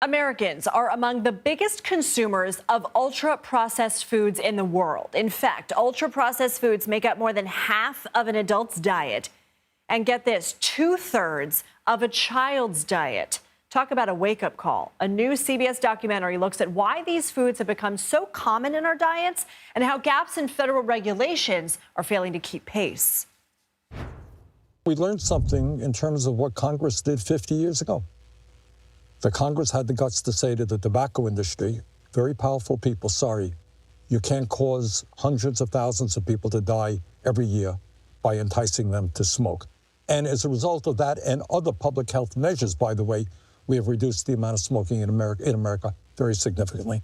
Americans are among the biggest consumers of ultra-processed foods in the world. In fact, ultra-processed foods make up more than half of an adult's diet. And get this, 2/3 of a child's diet. Talk about a wake-up call. A new CBS documentary looks at why these foods have become so common in our diets and how gaps in federal regulations are failing to keep pace. We learned something in terms of what Congress did 50 years ago. The Congress had the guts to say to the tobacco industry, very powerful people, sorry, you can't cause hundreds of thousands of people to die every year by enticing them to smoke. And as a result of that and other public health measures, by the way, we have reduced the amount of smoking in America very significantly.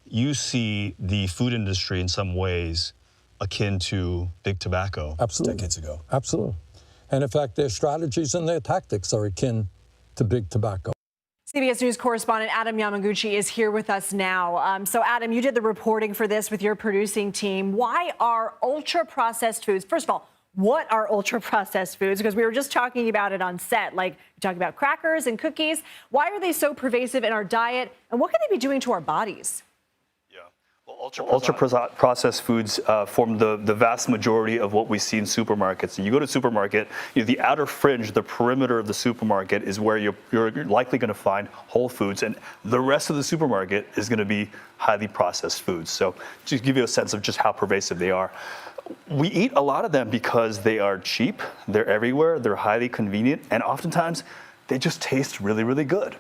You see the food industry in some ways akin to big tobacco. Absolutely. Decades ago. Absolutely. And in fact, their strategies and their tactics are akin to big tobacco. CBS News correspondent Adam Yamaguchi is here with us now. So, Adam, you did the reporting for this with your producing team. Why are ultra-processed foods, first of all, what are ultra-processed foods? Because we were just talking about it on set, like you're talking about crackers and cookies. Why are they so pervasive in our diet, and what can they be doing to our bodies? Ultra-processed foods form the vast majority of what we see in supermarkets. You go to a supermarket, the outer fringe, the perimeter of the supermarket is where you're likely going to find whole foods, and the rest of the supermarket is going to be highly processed foods. So just to give you a sense of just how pervasive they are. We eat a lot of them because they are cheap, they're everywhere, they're highly convenient, and oftentimes they just taste really, really good.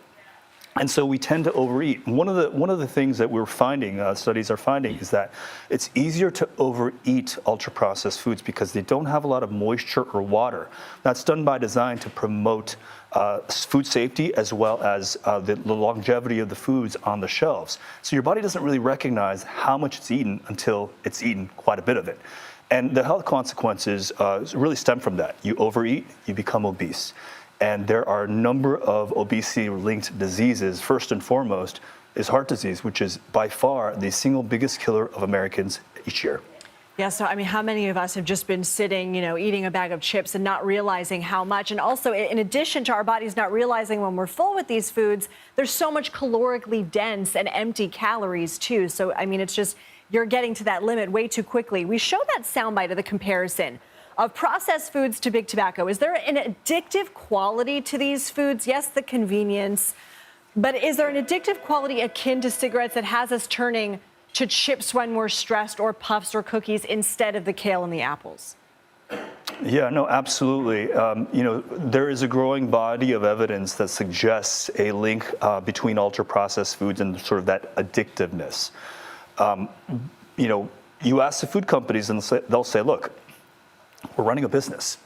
And so we tend to overeat. One of the things that we're finding, studies are finding, is that it's easier to overeat ultra-processed foods because they don't have a lot of moisture or water. That's done by design to promote food safety as well as the longevity of the foods on the shelves. So your body doesn't really recognize how much it's eaten until it's eaten quite a bit of it. And the health consequences really stem from that. You overeat, you become obese. And there are a number of obesity-linked diseases. First and foremost is heart disease, which is by far the single biggest killer of Americans each year. Yeah, so I mean, how many of us have just been sitting, eating a bag of chips and not realizing how much? And also, in addition to our bodies not realizing when we're full with these foods, there's so much calorically dense and empty calories, too. So, I mean, it's just you're getting to that limit way too quickly. We show that soundbite of the comparison of processed foods to big tobacco. Is there an addictive quality to these foods? Yes, the convenience. But is there an addictive quality akin to cigarettes that has us turning to chips when we're stressed, or puffs or cookies instead of the kale and the apples? Yeah, no, absolutely. There is a growing body of evidence that suggests a link between ultra-processed foods and sort of that addictiveness. You ask the food companies and they'll say, look, we're running a business.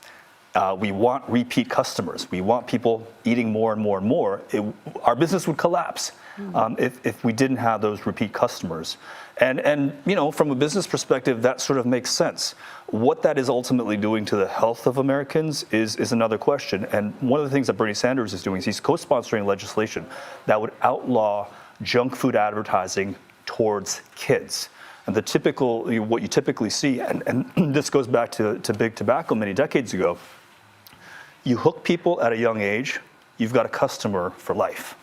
We want repeat customers. We want people eating more and more and more. Our business would collapse if we didn't have those repeat customers. And from a business perspective, that sort of makes sense. What that is ultimately doing to the health of Americans is another question. And one of the things that Bernie Sanders is doing is he's co-sponsoring legislation that would outlaw junk food advertising towards kids. And what you typically see, and this goes back to big tobacco many decades ago, you hook people at a young age, you've got a customer for life.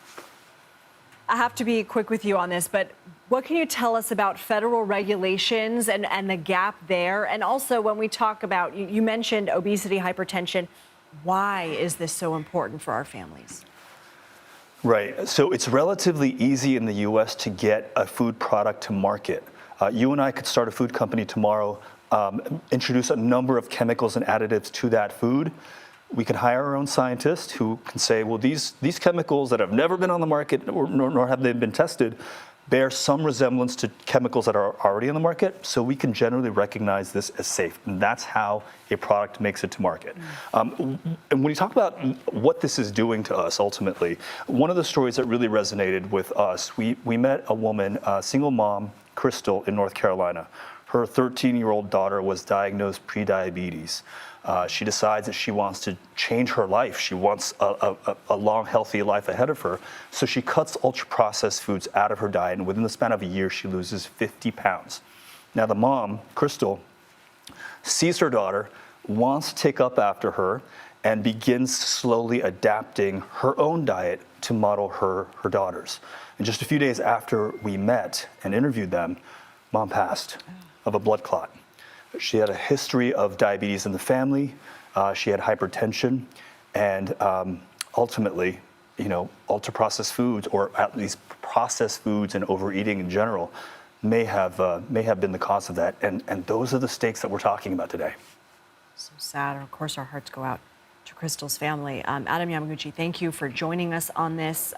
I have to be quick with you on this, but what can you tell us about federal regulations and the gap there? And also, when we talk about, you mentioned obesity, hypertension, why is this so important for our families? Right. So it's relatively easy in the U.S. to get a food product to market. You and I could start a food company tomorrow, introduce a number of chemicals and additives to that food. We can hire our own scientists who can say, well, these chemicals that have never been on the market, nor have they been tested, bear some resemblance to chemicals that are already on the market, so we can generally recognize this as safe. And that's how a product makes it to market. And when you talk about what this is doing to us ultimately, one of the stories that really resonated with us, we met a woman, a single mom, Crystal, in North Carolina. Her 13-year-old daughter was diagnosed pre-diabetes. She decides that she wants to change her life. She wants a long, healthy life ahead of her. So she cuts ultra-processed foods out of her diet, and within the span of a year, she loses 50 pounds. Now, the mom, Crystal, sees her daughter, wants to take up after her, and begins slowly adapting her own diet to model her daughters. And just a few days after we met and interviewed them, Mom passed of a blood clot. She had a history of diabetes in the family. She had hypertension, and ultimately, ultra-processed foods, or at least processed foods and overeating in general, may have been the cause of that. And those are the stakes that we're talking about today. So sad. Of course, our hearts go out to Crystal's family. Adam Yamaguchi, thank you for joining us on this.